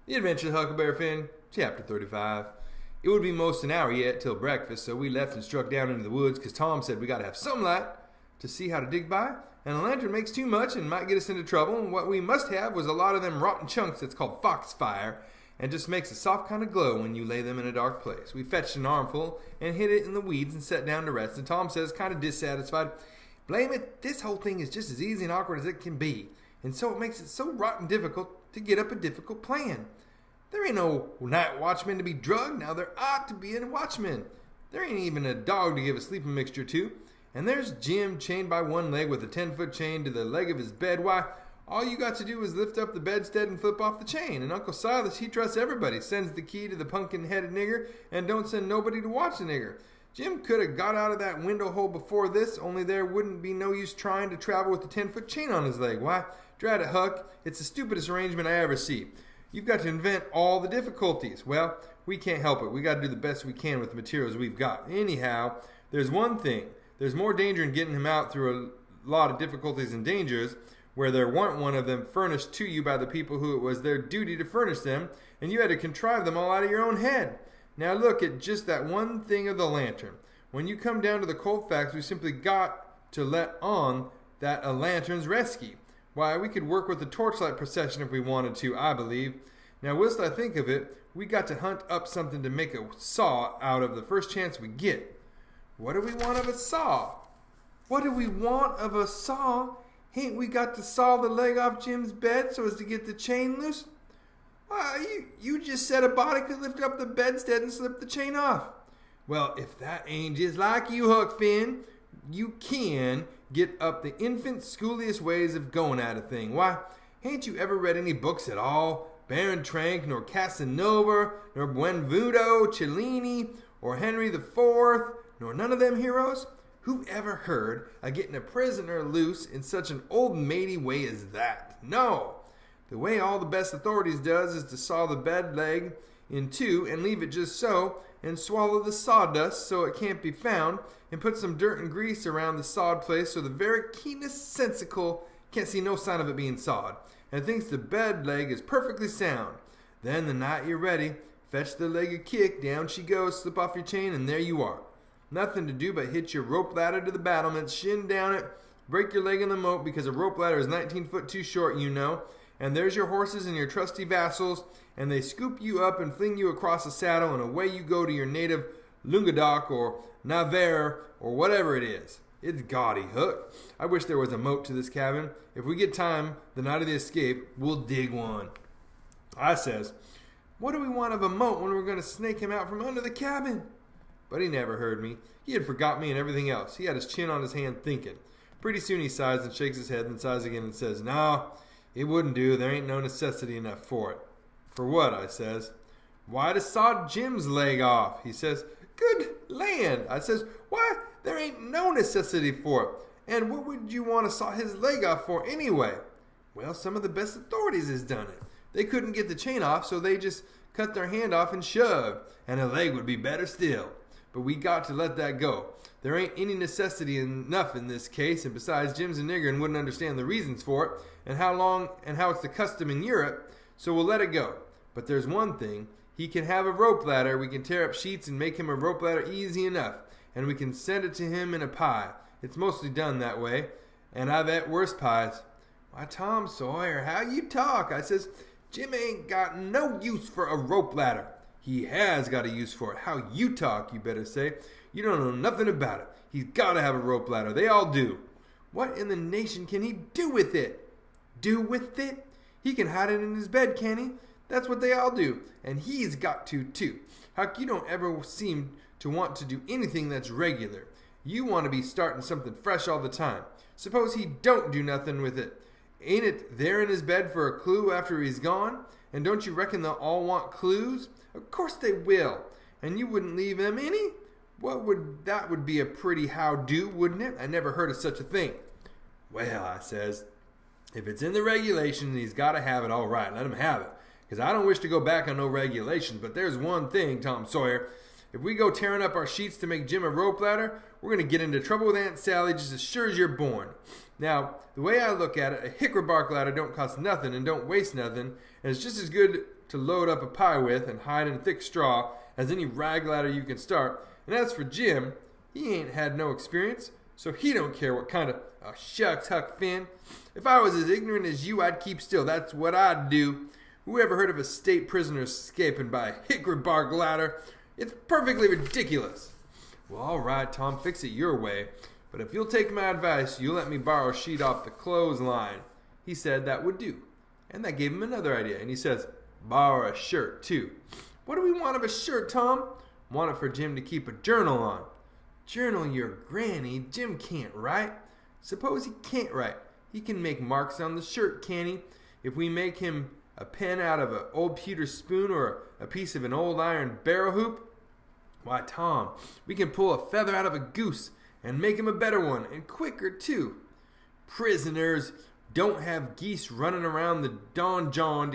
The Adventures of Huckleberry Finn, Chapter 35. It would be most an hour yet till breakfast, so we left and struck down into the woods, because Tom said we got to have some light to see how to dig by, and a lantern makes too much and might get us into trouble, and what we must have was a lot of them rotten chunks that's called foxfire, and just makes a soft kind of glow when you lay them in a dark place. We fetched an armful and hid it in the weeds and sat down to rest, and Tom says, kind of dissatisfied, "Blame it, this whole thing is just as easy and awkward as it can be, and so it makes it so rotten difficult to get up a difficult plan. There ain't no night watchman to be drugged. Now there ought to be a watchman. There ain't even a dog to give a sleeping mixture to. And there's Jim chained by one leg with a 10-foot chain to the leg of his bed. Why, all you got to do is lift up the bedstead and flip off the chain. And Uncle Silas, he trusts everybody, sends the key to the pumpkin-headed nigger, and don't send nobody to watch the nigger. Jim could have got out of that window hole before this, only there wouldn't be no use trying to travel with a 10-foot chain on his leg. Why, drat it, Huck, it's the stupidest arrangement I ever see. You've got to invent all the difficulties. Well, we can't help it. We got to do the best we can with the materials we've got. Anyhow, there's one thing. There's more danger in getting him out through a lot of difficulties and dangers where there weren't one of them furnished to you by the people who it was their duty to furnish them, and you had to contrive them all out of your own head. Now look at just that one thing of the lantern. When you come down to the cold facts, we simply got to let on that a lantern's rescue. Why, we could work with the torchlight procession if we wanted to, I believe. Now, whilst I think of it, we got to hunt up something to make a saw out of the first chance we get. What do we want of a saw? What do we want of a saw? Ain't we got to saw the leg off Jim's bed so as to get the chain loose? Why, you just said a body could lift up the bedstead and slip the chain off. Well, if that ain't just like you, Huck Finn, you can get up the infant schooliest ways of going at a thing. Why, ain't you ever read any books at all? Baron Trank, nor Casanova, nor Buenvenuto Cellini, or Henry the Fourth, nor none of them heroes? Who ever heard of getting a prisoner loose in such an old matey way as that? No! The way all the best authorities does is to saw the bed leg in two and leave it just so, and swallow the sawdust so it can't be found, and put some dirt and grease around the sawed place so the very keenest sensical can't see no sign of it being sawed, and thinks the bed leg is perfectly sound. Then the night you're ready, fetch the leg a kick, down she goes, slip off your chain, and there you are. Nothing to do but hit your rope ladder to the battlements, shin down it, break your leg in the moat because a rope ladder is 19 foot too short, you know, and there's your horses and your trusty vassals, and they scoop you up and fling you across the saddle, and away you go to your native Languedoc or Navarre or whatever it is. It's gaudy, Hook. I wish there was a moat to this cabin. If we get time, the night of the escape, we'll dig one. I says, what do we want of a moat when we're going to snake him out from under the cabin? But he never heard me. He had forgot me and everything else. He had his chin on his hand thinking. Pretty soon he sighs and shakes his head and sighs again and says, no, it wouldn't do. There ain't no necessity enough for it. For what? I says. Why, to saw Jim's leg off. He says, good land. I says, why, there ain't no necessity for it. And what would you want to saw his leg off for anyway? Well, some of the best authorities has done it. They couldn't get the chain off, so they just cut their hand off and shoved, and a leg would be better still. But we got to let that go. There ain't any necessity enough in this case, and besides, Jim's a nigger and wouldn't understand the reasons for it, and how it's the custom in Europe, so we'll let it go. But there's one thing. He can have a rope ladder. We can tear up sheets and make him a rope ladder easy enough, and we can send it to him in a pie. It's mostly done that way, and I've ate worse pies. Why, Tom Sawyer, how you talk? I says, Jim ain't got no use for a rope ladder. He has got a use for it. How you talk, you better say. You don't know nothing about it. He's got to have a rope ladder. They all do. What in the nation can he do with it? Do with it? He can hide it in his bed, can he? That's what they all do. And he's got to, too. Huck, you don't ever seem to want to do anything that's regular. You want to be starting something fresh all the time. Suppose he don't do nothing with it. Ain't it there in his bed for a clue after he's gone? And don't you reckon they'll all want clues? Of course they will. And you wouldn't leave them any? That would be a pretty how-do, wouldn't it? I never heard of such a thing. Well, I says, if it's in the regulation and he's got to have it, all right, let him have it. Because I don't wish to go back on no regulations, but there's one thing, Tom Sawyer, If we go tearing up our sheets to make Jim a rope ladder, we're going to get into trouble with Aunt Sally just as sure as you're born. Now, the way I look at it, a hickory bark ladder don't cost nothing and don't waste nothing, and it's just as good to load up a pie with and hide in thick straw as any rag ladder you can start. And as for Jim, he ain't had no experience, so he don't care what kind of... Oh, shucks, Huck Finn. If I was as ignorant as you, I'd keep still. That's what I'd do. Who ever heard of a state prisoner escaping by a hickory bark ladder? It's perfectly ridiculous. Well, all right, Tom, fix it your way. But if you'll take my advice, you'll let me borrow a sheet off the clothesline. He said that would do. And that gave him another idea. And he says, borrow a shirt, too. What do we want of a shirt, Tom? Want it for Jim to keep a journal on. Journal your granny? Jim can't write. Suppose he can't write. He can make marks on the shirt, can he? If we make him a pen out of an old pewter spoon or a piece of an old iron barrel hoop, why, Tom, we can pull a feather out of a goose and make him a better one, and quicker, too. Prisoners don't have geese running around the donjon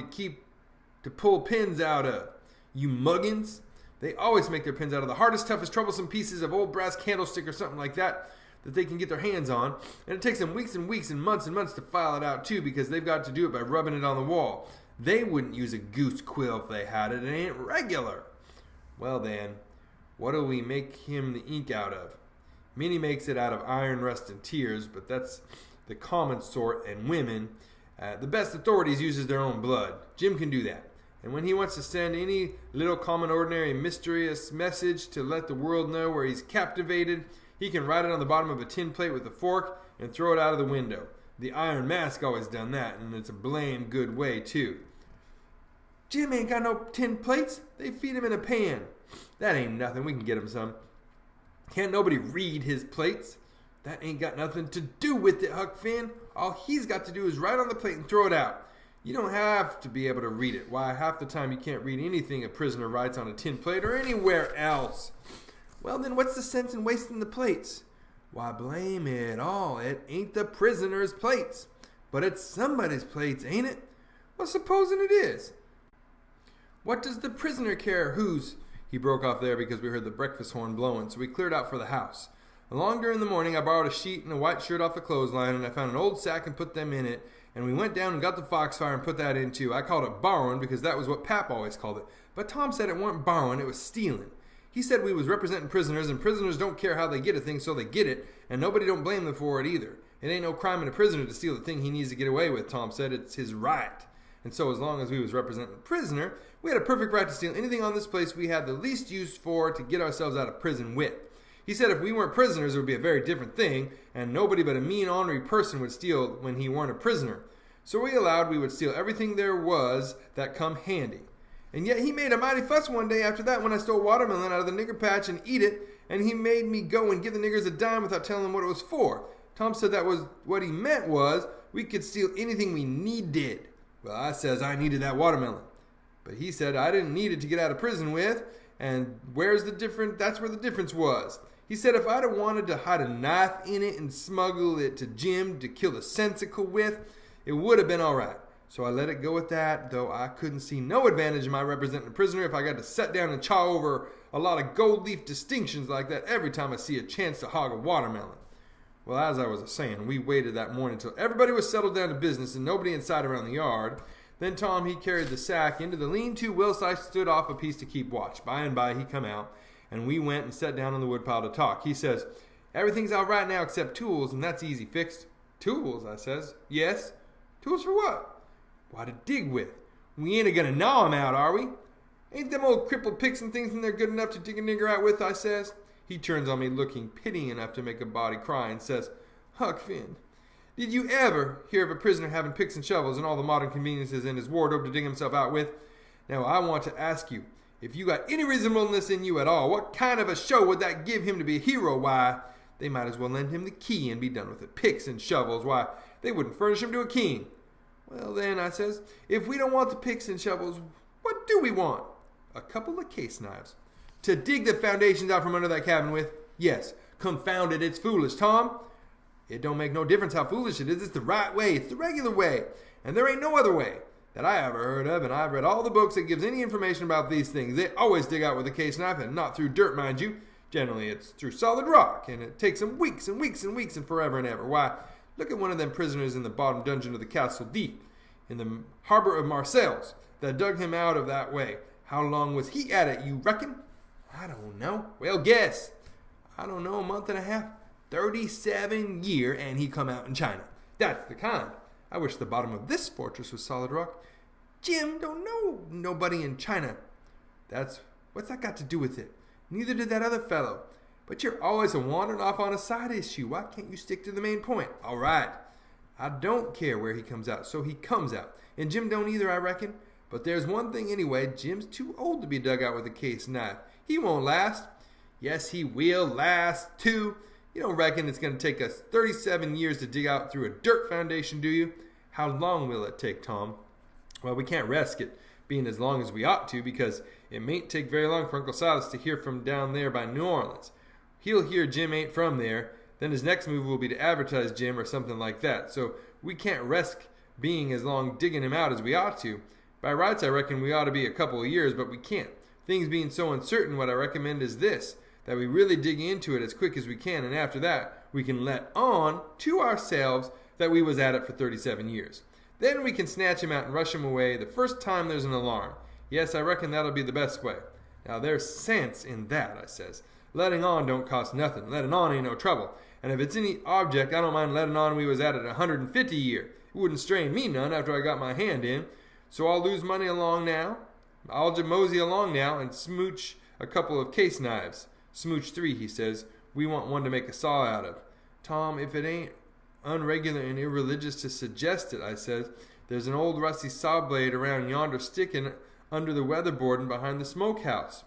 to pull pins out of. You muggins. They always make their pins out of the hardest, toughest, troublesome pieces of old brass candlestick or something like that they can get their hands on, and it takes them weeks and weeks and months to file it out, too, because they've got to do it by rubbing it on the wall. They wouldn't use a goose quill if they had it. It ain't regular. Well, then, what'll we make him the ink out of? Minnie makes it out of iron rust and tears, but that's the common sort, and women, the best authorities uses their own blood. Jim can do that. And when he wants to send any little common ordinary mysterious message to let the world know where he's captivated, he can write it on the bottom of a tin plate with a fork and throw it out of the window. The Iron Mask always done that, and it's a blame good way, too. Jim ain't got no tin plates. They feed him in a pan. That ain't nothing. We can get him some. Can't nobody read his plates. That ain't got nothing to do with it, Huck Finn. All he's got to do is write on the plate and throw it out. You don't have to be able to read it. Why, half the time you can't read anything a prisoner writes on a tin plate or anywhere else. Well, then what's the sense in wasting the plates? Why, blame it all. It ain't the prisoner's plates. But it's somebody's plates, ain't it? Well, supposing it is. What does the prisoner care whose? He broke off there because we heard the breakfast horn blowing, so we cleared out for the house. Along during the morning, I borrowed a sheet and a white shirt off the clothesline, and I found an old sack and put them in it, and we went down and got the foxfire and put that in too. I called it borrowing because that was what Pap always called it. But Tom said it weren't borrowing, it was stealing. He said we was representing prisoners, and prisoners don't care how they get a thing, so they get it, and nobody don't blame them for it either. It ain't no crime in a prisoner to steal the thing he needs to get away with, Tom said. It's his right. And so as long as we was representing the prisoner, we had a perfect right to steal anything on this place we had the least use for to get ourselves out of prison with. He said if we weren't prisoners, it would be a very different thing, and nobody but a mean, ornery person would steal when he weren't a prisoner. So we allowed we would steal everything there was that come handy. And yet he made a mighty fuss one day after that when I stole watermelon out of the nigger patch and eat it, and he made me go and give the niggers a dime without telling them what it was for. Tom said that was what he meant was we could steal anything we needed. Well, I says I needed that watermelon. But he said I didn't need it to get out of prison with, and that's where the difference was. He said if I'd have wanted to hide a knife in it and smuggle it to Jim to kill the sensical with, it would have been all right. So I let it go at that, though I couldn't see no advantage in my representing a prisoner if I got to sit down and chaw over a lot of gold leaf distinctions like that every time I see a chance to hog a watermelon. Well, as I was saying, we waited that morning until everybody was settled down to business and nobody inside around the yard. Then Tom, he carried the sack into the lean-to whilst I stood off a piece to keep watch. By and by, he come out, and we went and sat down on the woodpile to talk. He says, everything's all right now except tools, and that's easy fixed. Tools, I says. Yes. Tools for what? Why, to dig with. We ain't a-gonna gnaw 'em out, are we? Ain't them old crippled picks and things in there good enough to dig a nigger out with, I says. He turns on me looking pitying enough to make a body cry and says, Huck Finn, did you ever hear of a prisoner having picks and shovels and all the modern conveniences in his wardrobe to dig himself out with? Now, I want to ask you, if you got any reasonableness in you at all, what kind of a show would that give him to be a hero? Why, they might as well lend him the key and be done with it. Picks and shovels, why, they wouldn't furnish him to a king. Well, then, I says, if we don't want the picks and shovels, what do we want? A couple of case knives. To dig the foundations out from under that cabin with? Yes. Confound it, it's foolish, Tom. It don't make no difference how foolish it is. It's the right way. It's the regular way. And there ain't no other way. that I ever heard of, and I've read all the books that gives any information about these things. They always dig out with a case knife, and not through dirt, mind you. Generally, it's through solid rock, and it takes them weeks and weeks and weeks and forever and ever. Why, look at one of them prisoners in the bottom dungeon of the castle deep in the harbor of Marseilles that dug him out of that way. How long was he at it, you reckon? I don't know. Well, guess. I don't know, a month and a half. 37 year, and he come out in China. That's the kind. I wish the bottom of this fortress was solid rock. Jim don't know nobody in China. What's that got to do with it? Neither did that other fellow. But you're always wandering off on a side issue. Why can't you stick to the main point? All right. I don't care where he comes out, so he comes out. And Jim don't either, I reckon. But there's one thing anyway. Jim's too old to be dug out with a case knife. He won't last. Yes, he will last, too. You don't reckon it's going to take us 37 years to dig out through a dirt foundation, do you? How long will it take, Tom? Well, we can't risk it being as long as we ought to, because it mayn't take very long for Uncle Silas to hear from down there by New Orleans. He'll hear Jim ain't from there. Then his next move will be to advertise Jim or something like that. So we can't risk being as long digging him out as we ought to. By rights, I reckon we ought to be a couple of years, but we can't. Things being so uncertain, what I recommend is this, that we really dig into it as quick as we can, and after that, we can let on to ourselves that we was at it for 37 years. Then we can snatch him out and rush him away the first time there's an alarm. Yes, I reckon that'll be the best way. Now, there's sense in that, I says. Letting on don't cost nothing. Letting on ain't no trouble. And if it's any object, I don't mind letting on we was at it 150 year. It wouldn't strain me none after I got my hand in. So I'll lose money along now. I'll mosey along now and smooch a couple of case knives. Smooch 3, he says. We want one to make a saw out of. Tom, if it ain't unregular and irreligious to suggest it, I says, there's an old rusty saw blade around yonder sticking under the weatherboarding behind the smokehouse.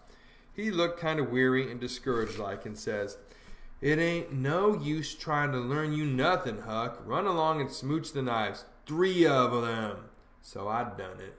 He looked kind of weary and discouraged like and says, it ain't no use trying to learn you nothing, Huck. Run along and smooch the knives. 3 of them. So I done it.